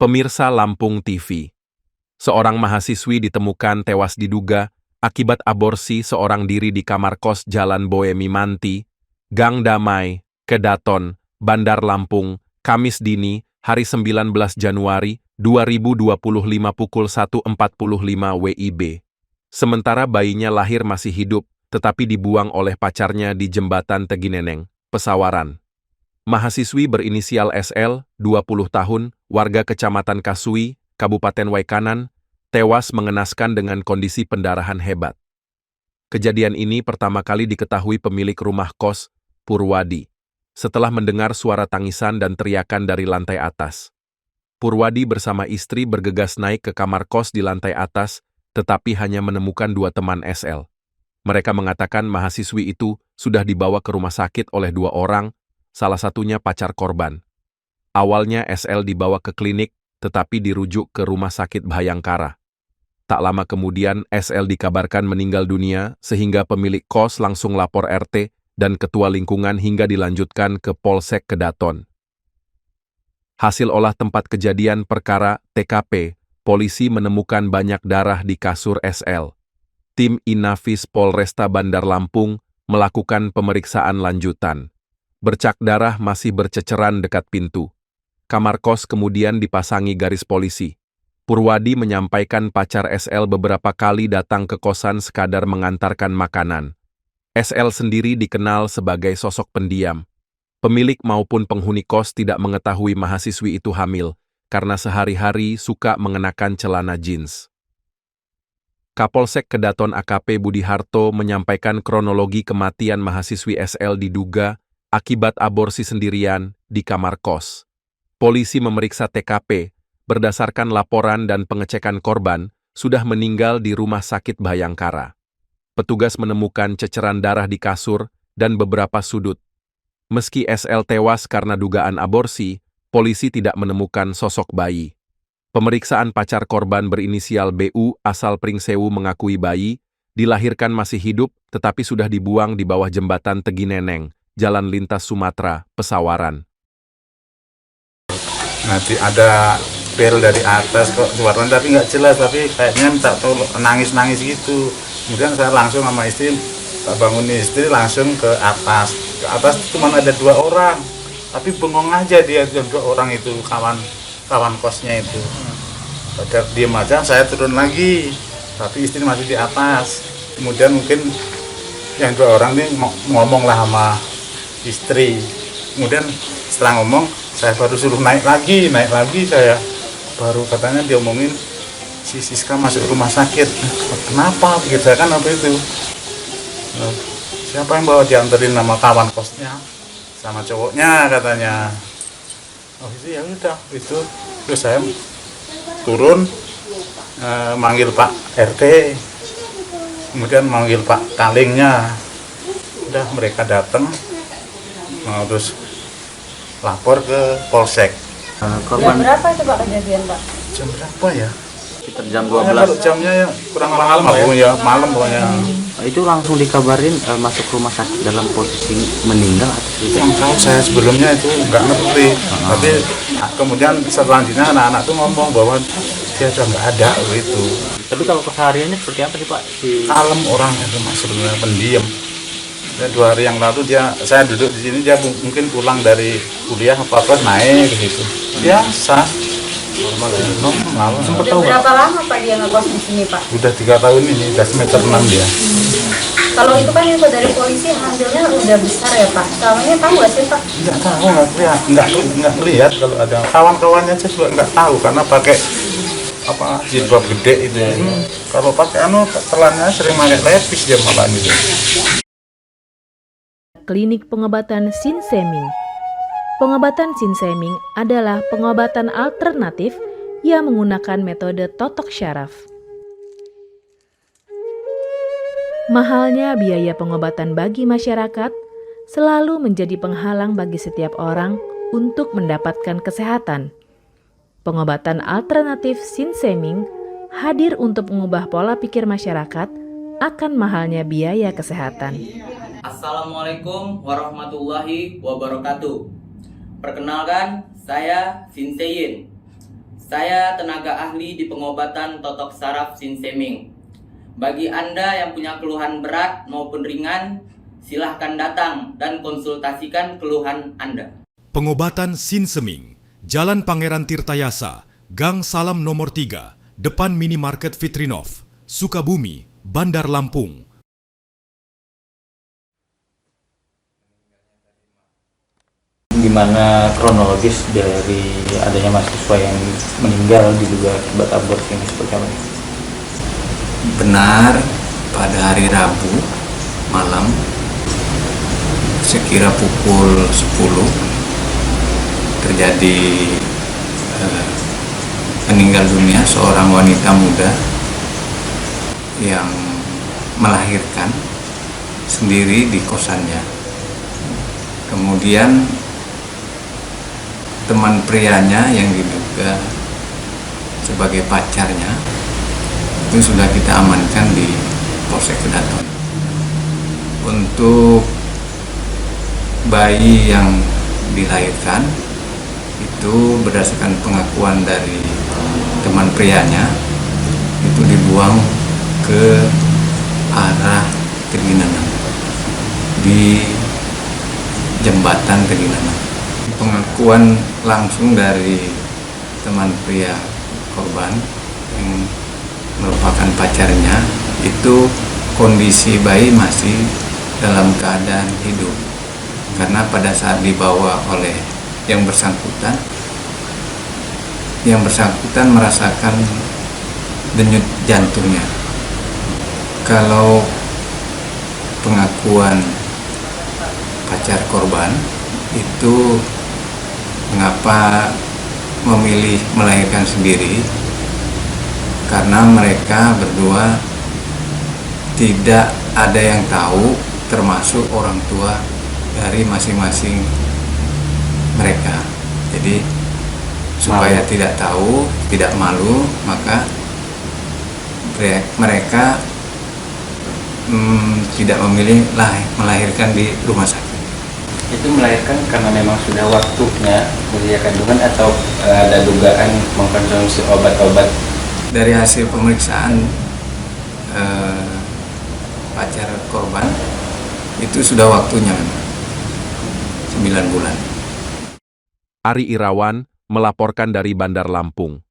Pemirsa Lampung TV, seorang mahasiswi ditemukan tewas diduga akibat aborsi seorang diri di kamar kos Jalan Boemi Manti, Gang Damai, Kedaton, Bandar Lampung, Kamis dini, hari 19 Januari 2025 pukul 1.45 WIB. Sementara bayinya lahir masih hidup, tetapi dibuang oleh pacarnya di Jembatan Tegineneng, Pesawaran. Mahasiswi berinisial SL, 20 tahun, warga Kecamatan Kasui, Kabupaten Waikanan, tewas mengenaskan dengan kondisi pendarahan hebat. Kejadian ini pertama kali diketahui pemilik rumah kos, Purwadi, setelah mendengar suara tangisan dan teriakan dari lantai atas. Purwadi bersama istri bergegas naik ke kamar kos di lantai atas, tetapi hanya menemukan dua teman SL. Mereka mengatakan mahasiswi itu sudah dibawa ke rumah sakit oleh dua orang, salah satunya pacar korban. Awalnya SL dibawa ke klinik, tetapi dirujuk ke rumah sakit Bhayangkara. Tak lama kemudian SL dikabarkan meninggal dunia, sehingga pemilik kos langsung lapor RT dan ketua lingkungan hingga dilanjutkan ke Polsek Kedaton. Hasil olah tempat kejadian perkara TKP, polisi menemukan banyak darah di kasur SL. Tim Inafis Polresta Bandar Lampung melakukan pemeriksaan lanjutan. Bercak darah masih berceceran dekat pintu. Kamar kos kemudian dipasangi garis polisi. Purwadi menyampaikan pacar SL beberapa kali datang ke kosan sekadar mengantarkan makanan. SL sendiri dikenal sebagai sosok pendiam. Pemilik maupun penghuni kos tidak mengetahui mahasiswi itu hamil, karena sehari-hari suka mengenakan celana jeans. Kapolsek Kedaton AKP Budi Harto menyampaikan kronologi kematian mahasiswi SL diduga akibat aborsi sendirian di kamar kos. Polisi memeriksa TKP, berdasarkan laporan dan pengecekan korban, sudah meninggal di rumah sakit Bhayangkara. Petugas menemukan ceceran darah di kasur dan beberapa sudut. Meski SL tewas karena dugaan aborsi, polisi tidak menemukan sosok bayi. Pemeriksaan pacar korban berinisial BU asal Pringsewu mengakui bayi, dilahirkan masih hidup tetapi sudah dibuang di bawah jembatan Tegineneng, Jalan Lintas Sumatera, Pesawaran. Nanti ada bel dari atas kok suaranya tapi nggak jelas, tapi kayaknya minta tolong, nangis-nangis gitu. Kemudian saya langsung sama istri, tak bangun istri langsung ke atas. Ke atas cuma ada dua orang, tapi bengong aja dia dua orang itu, kawan kosnya itu. Pada diem aja, saya turun lagi, tapi istri masih di atas. Kemudian mungkin yang dua orang ini ngomong lah sama istri. Kemudian setelah ngomong, saya baru suruh naik lagi saya baru katanya diomongin si Siska masuk rumah sakit. Kenapa begitu? Saya kan apa itu? Siapa yang bawa, dianterin nama kawan kosnya sama cowoknya katanya. Oh itu ya udah itu. Terus saya turun manggil Pak RT, kemudian manggil Pak Kalingnya. Udah mereka datang, terus lapor ke Polsek. Korban jam berapa itu Pak kejadian Pak? Jam berapa ya? Sekitar jam 12. Kalau jamnya ya kurang malam ya, malam pokoknya. Itu langsung dikabarin masuk rumah sakit dalam posisi meninggal atau tidak? Yang tahu saya sebelumnya itu nggak ngerti. Tapi kemudian selanjutnya anak-anak tuh ngomong bahwa dia sudah nggak ada gitu. Tapi kalau kesehariannya seperti apa sih Pak? Kalem orang itu sebenarnya pendiam. Dan 2 hari yang lalu saya duduk di sini, dia mungkin pulang dari kuliah apa naik gitu. Biasa. Normal ya. Normal. Sempat tahu berapa lama Pak dia ngekos di sini Pak? Udah 3 tahun ini, udah semester 6 dia. Kalau itu kan info dari polisi hasilnya udah besar ya Pak. Soalnya tahu nggak sih Pak? Nggak tahu, nggak lihat. Kalau ada kawan-kawannya aja juga nggak tahu karena pakai jilbab gede itu. Kalau pakai telannya sering pakai lepis dia malah gitu. Klinik pengobatan Sinseming. Pengobatan Sinseming adalah pengobatan alternatif yang menggunakan metode totok syaraf. Mahalnya biaya pengobatan bagi masyarakat selalu menjadi penghalang bagi setiap orang untuk mendapatkan kesehatan. Pengobatan alternatif Sinseming hadir untuk mengubah pola pikir masyarakat akan mahalnya biaya kesehatan. Assalamualaikum warahmatullahi wabarakatuh. Perkenalkan, saya Sin Seyin. Saya tenaga ahli di pengobatan totok saraf Sinseming. Bagi Anda yang punya keluhan berat maupun ringan, silahkan datang dan konsultasikan keluhan Anda. Pengobatan Sinseming, Jalan Pangeran Tirtayasa, Gang Salam nomor 3, depan Minimarket Fitrinov, Sukabumi, Bandar Lampung. Gimana kronologis dari adanya mahasiswa yang meninggal diduga akibat aborsi ini seperti apa? Benar, pada hari Rabu malam sekira pukul 10 terjadi meninggal dunia seorang wanita muda yang melahirkan sendiri di kosannya. Kemudian teman prianya yang diduga sebagai pacarnya itu sudah kita amankan di Polsek Kedaton. Untuk bayi yang dilahirkan itu berdasarkan pengakuan dari teman prianya itu dibuang ke arah Teginanam di jembatan Teginanam. Pengakuan langsung dari teman pria korban yang merupakan pacarnya itu kondisi bayi masih dalam keadaan hidup karena pada saat dibawa oleh yang bersangkutan merasakan denyut jantungnya. Kalau pengakuan pacar korban itu mengapa memilih melahirkan sendiri, karena mereka berdua tidak ada yang tahu termasuk orang tua dari masing-masing mereka. Jadi supaya tidak tahu, tidak malu, maka mereka tidak memilih melahirkan di rumah sakit. Itu melahirkan karena memang sudah waktunya usia kandungan atau ada dugaan mengkonsumsi obat-obat? Dari hasil pemeriksaan pacar korban itu sudah waktunya memang 9 bulan. Ari Irawan melaporkan dari Bandar Lampung.